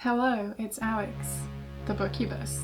Hello, it's Alex, the Bookubus.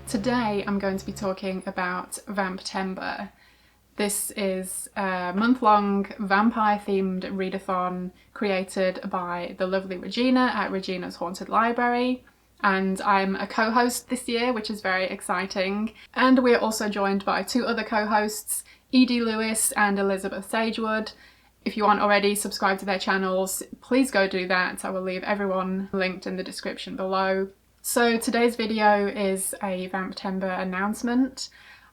Today I'm going to be talking about Vamptember. This is a month-long vampire-themed readathon created by the lovely Regina at Regina's Haunted Library. And I'm a co-host this year, which is very exciting. And we're also joined by two other co-hosts, Edie Lewis and Elizabeth Sagewood. If you aren't already subscribed to their channels, please go do that. I will leave everyone linked in the description below. So today's video is a Vamptember announcement,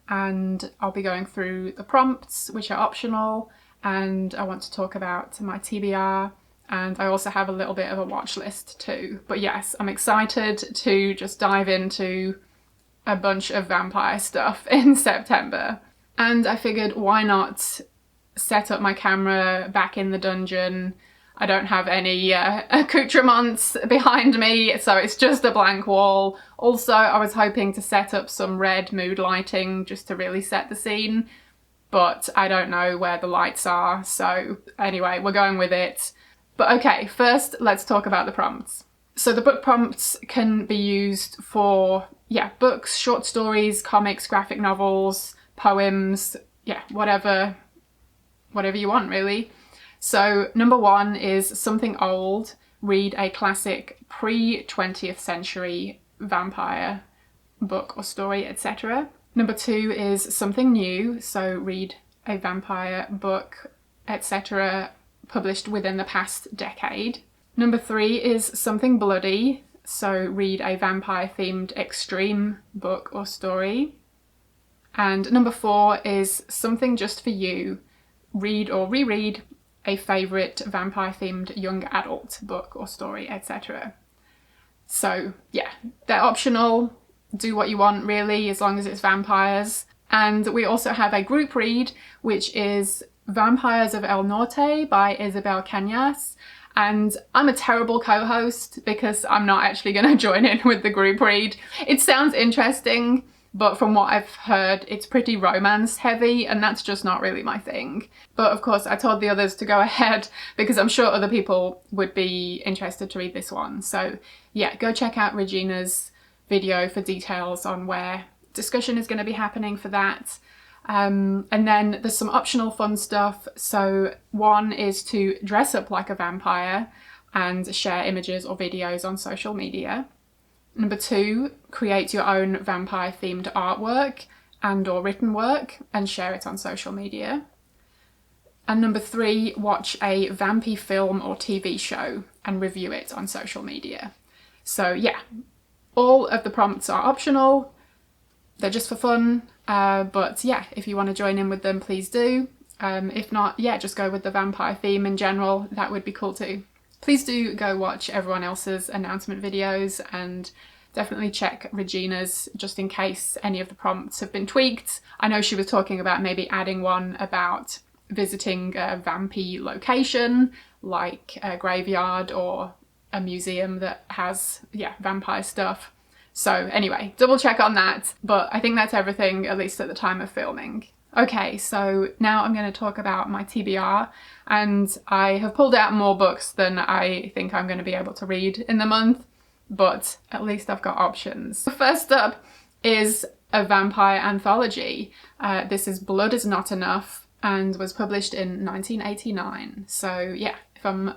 and I'll be going through the prompts, which are optional, and I want to talk about my TBR. And I also have a little bit of a watch list too. But yes, I'm excited to just dive into a bunch of vampire stuff in September. And I figured, why not set up my camera back in the dungeon? I don't have any accoutrements behind me, so it's just a blank wall. Also, I was hoping to set up some red mood lighting just to really set the scene, but I don't know where the lights are, so anyway, we're going with it. But okay, first let's talk about the prompts. So the book prompts can be used for, books, short stories, comics, graphic novels, poems, whatever you want really. So number one is something old, read a classic pre-20th century vampire book or story, etc. Number two is something new, so read a vampire book, etc. published within the past decade. Number three is something bloody, so read a vampire-themed extreme book or story. And number four is something just for you, read or reread a favourite vampire-themed young adult book or story, etc. So yeah, they're optional, do what you want really, as long as it's vampires. And we also have a group read, which is Vampires of El Norte by Isabel Cañas, and I'm a terrible co-host because I'm not actually going to join in with the group read. It sounds interesting, but from what I've heard, it's pretty romance heavy, and that's just not really my thing. But of course, I told the others to go ahead because I'm sure other people would be interested to read this one. So yeah, go check out Regina's video for details on where discussion is going to be happening for that. And then there's some optional fun stuff. So one is to dress up like a vampire and share images or videos on social media. Number two, create your own vampire themed artwork and or written work and share it on social media. And number three, watch a vampy film or TV show and review it on social media. So yeah, all of the prompts are optional. They're just for fun, but yeah, if you want to join in with them, please do. If not, just go with the vampire theme in general. That would be cool too. Please do go watch everyone else's announcement videos and definitely check Regina's just in case any of the prompts have been tweaked. I know she was talking about maybe adding one about visiting a vampy location, like a graveyard or a museum that has, vampire stuff. So anyway, double check on that, but I think that's everything, at least at the time of filming. Okay, so now I'm going to talk about my TBR, and I have pulled out more books than I think I'm going to be able to read in the month, but at least I've got options. First up is a vampire anthology. This is Blood Is Not Enough and was published in 1989. So yeah, if I'm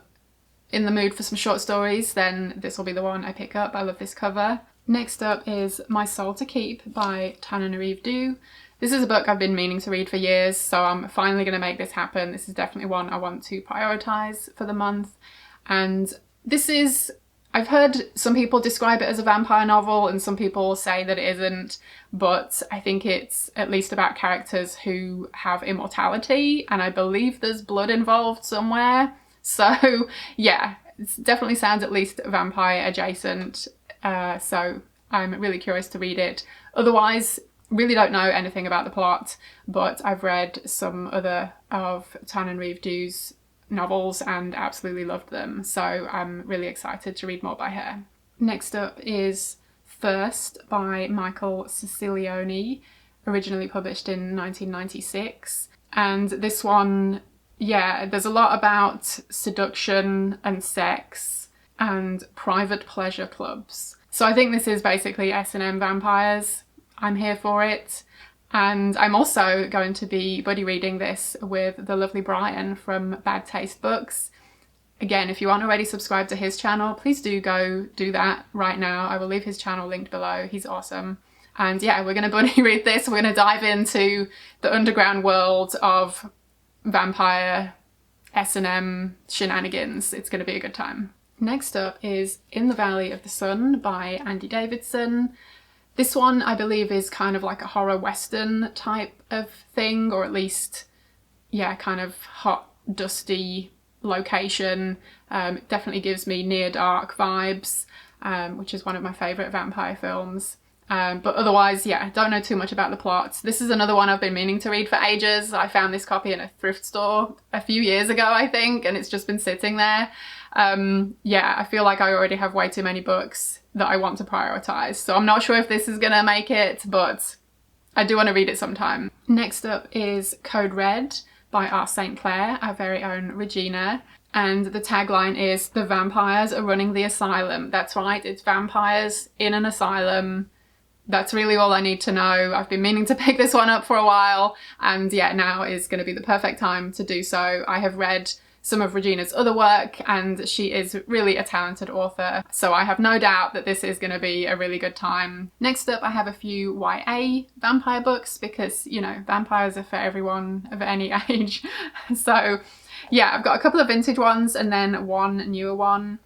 in the mood for some short stories, then this will be the one I pick up. I love this cover. Next up is My Soul to Keep by Tananarive Due. This is a book I've been meaning to read for years, so I'm finally going to make this happen. This is definitely one I want to prioritise for the month. And this is, I've heard some people describe it as a vampire novel and some people say that it isn't, but I think it's at least about characters who have immortality, and I believe there's blood involved somewhere. So yeah, it definitely sounds at least vampire adjacent. So I'm really curious to read it. Otherwise, really don't know anything about the plot, but I've read some other of Tananarive Due's novels and absolutely loved them. So I'm really excited to read more by her. Next up is First by Michael Sicilioni. originally published in 1996. And this one, yeah, there's a lot about seduction and sex and private pleasure clubs. So I think this is basically S&M vampires. I'm here for it. And I'm also going to be buddy reading this with the lovely Brian from Bad Taste Books. Again, if you aren't already subscribed to his channel, please do go do that right now. I will leave his channel linked below. He's awesome. And yeah, we're going to buddy read this. We're going to dive into the underground world of vampire S&M shenanigans. It's going to be a good time. Next up is In the Valley of the Sun by Andy Davidson. This one, I believe, is kind of like a horror western type of thing, or at least, yeah, kind of hot, dusty location. It definitely gives me Near Dark vibes, which is one of my favourite vampire films. But otherwise, yeah, don't know too much about the plot. This is another one I've been meaning to read for ages. I found this copy in a thrift store a few years ago, I think, and it's just been sitting there. Yeah, I feel like I already have way too many books that I want to prioritise, so I'm not sure if this is gonna make it, but I do want to read it sometime. Next up is Code Red by our St. Clair, our very own Regina. And the tagline is, "The vampires are running the asylum." That's right, it's vampires in an asylum. That's really all I need to know. I've been meaning to pick this one up for a while, and yeah, now is going to be the perfect time to do so. I have read some of Regina's other work, and she is really a talented author, so I have no doubt that this is going to be a really good time. Next up, I have a few YA vampire books, because, you know, vampires are for everyone of any age. So yeah, I've got a couple of vintage ones and then one newer one.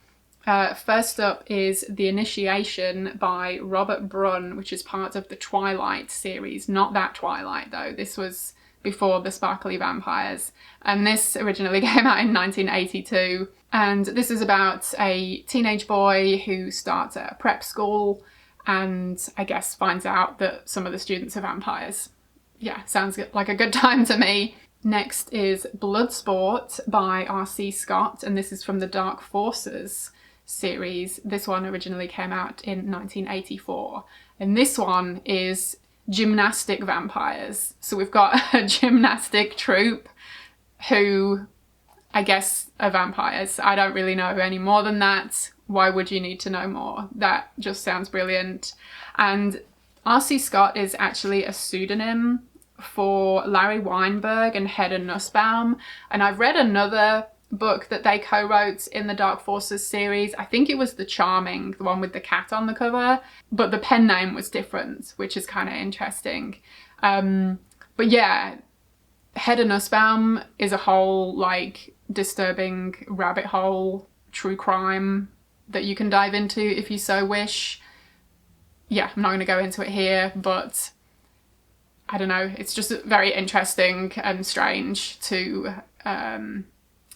First up is The Initiation by Robert Brunn, which is part of the Twilight series. Not that Twilight though, this was before the Sparkly Vampires. And this originally came out in 1982. And this is about a teenage boy who starts at a prep school and I guess finds out that some of the students are vampires. Yeah, sounds like a good time to me. Next is Bloodsport by R.C. Scott, and this is from the Dark Forces series. This one originally came out in 1984, and this one is gymnastic vampires. So we've got a gymnastic troupe who I guess are vampires. I don't really know any more than that. Why would you need to know more? That just sounds brilliant. And R.C. Scott is actually a pseudonym for Larry Weinberg and Hedda Nussbaum, and I've read another book that they co-wrote in the Dark Forces series. I think it was The Charming, the one with the cat on the cover, but the pen name was different, which is kind of interesting. But yeah, Hedda Nussbaum is a whole like disturbing rabbit hole true crime that you can dive into if you so wish. Yeah, I'm not going to go into it here, but I don't know, it's just very interesting and strange to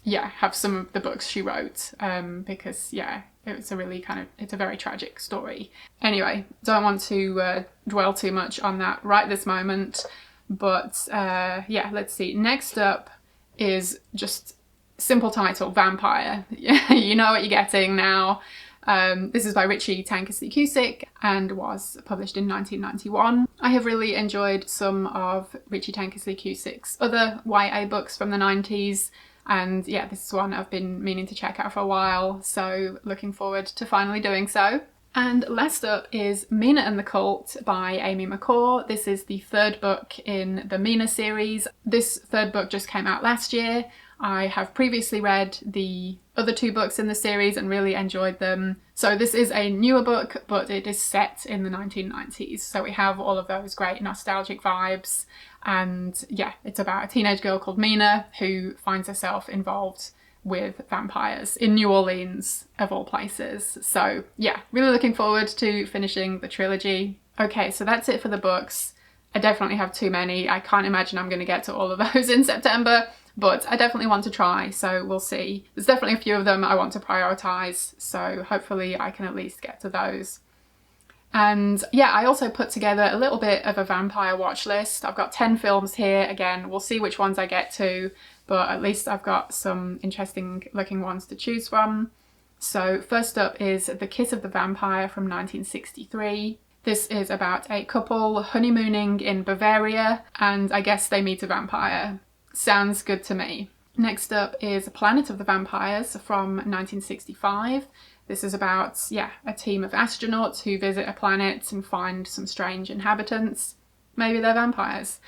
yeah, have some of the books she wrote, because yeah, it's a really it's a very tragic story. Anyway, don't want to dwell too much on that right this moment, but yeah, let's see. Next up is just simple title, Vampire. You know what you're getting now. This is by Richie Tankersley Cusick and was published in 1991. I have really enjoyed some of Richie Tankersley Cusick's other YA books from the 90s, and yeah, this is one I've been meaning to check out for a while, so looking forward to finally doing so. And last up is Mina and the Cult by Amy McCaw. This is the third book in the Mina series. This third book just came out last year. I have previously read the other two books in the series and really enjoyed them. So this is a newer book, but it is set in the 1990s. So we have all of those great nostalgic vibes. And yeah, it's about a teenage girl called Mina who finds herself involved with vampires in New Orleans, of all places. So yeah, really looking forward to finishing the trilogy. Okay, so that's it for the books. I definitely have too many. I can't imagine I'm going to get to all of those in September, but I definitely want to try, so we'll see. There's definitely a few of them I want to prioritise, so hopefully I can at least get to those. And yeah, I also put together a little bit of a vampire watch list. I've got 10 films here. Again, we'll see which ones I get to, but at least I've got some interesting looking ones to choose from. So first up is The Kiss of the Vampire from 1963. This is about a couple honeymooning in Bavaria, and I guess they meet a vampire. Sounds good to me. Next up is Planet of the Vampires from 1965. This is about, a team of astronauts who visit a planet and find some strange inhabitants. Maybe they're vampires.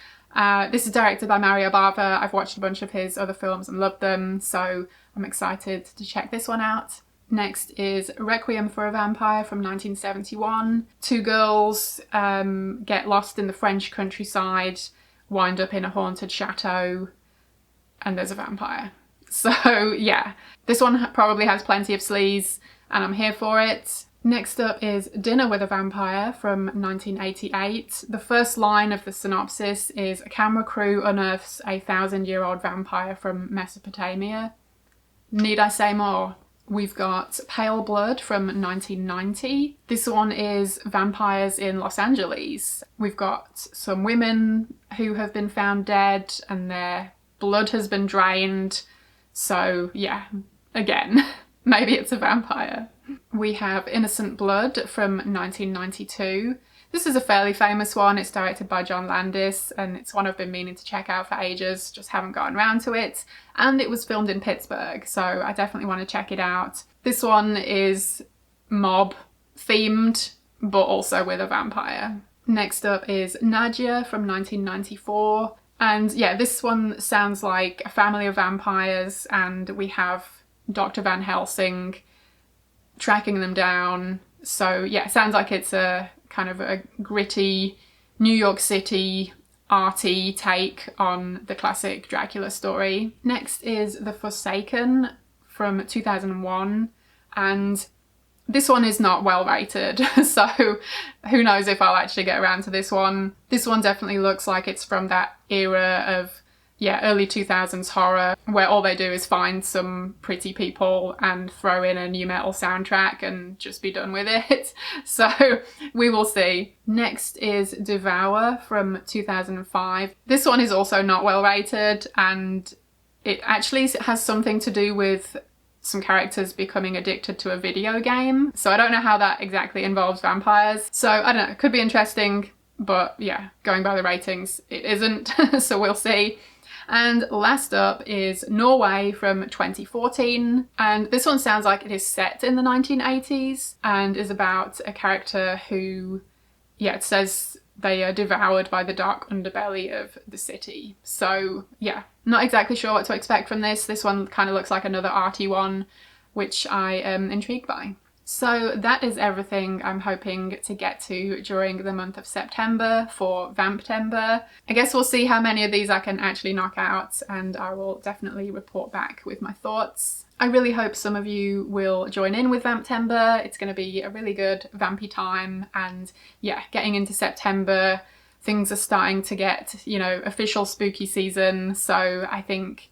This is directed by Mario Bava. I've watched a bunch of his other films and loved them, so I'm excited to check this one out. Next is Requiem for a Vampire from 1971. Two girls get lost in the French countryside, wind up in a haunted chateau, and there's a vampire. So yeah, this one probably has plenty of sleaze, and I'm here for it. Next up is Dinner with a Vampire from 1988. The first line of the synopsis is, a camera crew unearths a 1,000-year-old vampire from Mesopotamia. Need I say more? We've got Pale Blood from 1990. This one is vampires in Los Angeles. We've got some women who have been found dead and their blood has been drained. So yeah, again, maybe it's a vampire. We have Innocent Blood from 1992. This is a fairly famous one. It's directed by John Landis and it's one I've been meaning to check out for ages, just haven't gotten around to it. And it was filmed in Pittsburgh, so I definitely want to check it out. This one is mob themed, but also with a vampire. Next up is Nadia from 1994. And yeah, this one sounds like a family of vampires and we have Dr. Van Helsing tracking them down. So yeah, sounds like it's a kind of a gritty New York City arty take on the classic Dracula story. Next is The Forsaken from 2001, and this one is not well rated, so who knows if I'll actually get around to this one. This one definitely looks like it's from that era of early 2000s horror, where all they do is find some pretty people and throw in a new metal soundtrack and just be done with it. So we will see. Next is Devour from 2005. This one is also not well rated, and it actually has something to do with some characters becoming addicted to a video game. So I don't know how that exactly involves vampires. So I don't know, it could be interesting, but yeah, going by the ratings, it isn't. So we'll see. And last up is Norway from 2014, and this one sounds like it is set in the 1980s and is about a character who, it says they are devoured by the dark underbelly of the city. So yeah, not exactly sure what to expect from this. This one kind of looks like another arty one, which I am intrigued by. So that is everything I'm hoping to get to during the month of September for Vamptember. I guess we'll see how many of these I can actually knock out, and I will definitely report back with my thoughts. I really hope some of you will join in with Vamptember. It's going to be a really good vampy time, and yeah, getting into September, things are starting to get, official spooky season, so I think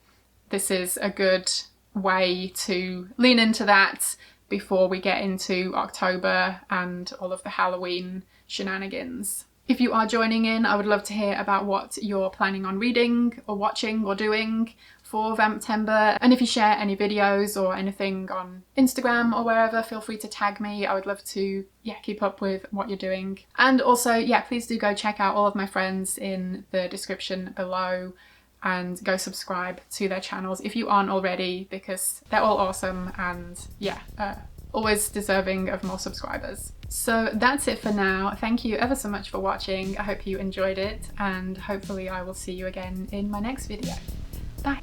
this is a good way to lean into that before we get into October and all of the Halloween shenanigans. If you are joining in, I would love to hear about what you're planning on reading or watching or doing for Vamptember. And if you share any videos or anything on Instagram or wherever, feel free to tag me. I would love to, keep up with what you're doing. And also, please do go check out all of my friends in the description below and go subscribe to their channels if you aren't already, because they're all awesome and always deserving of more subscribers. So that's it for now. Thank you ever so much for watching. I hope you enjoyed it, and hopefully I will see you again in my next video. Bye!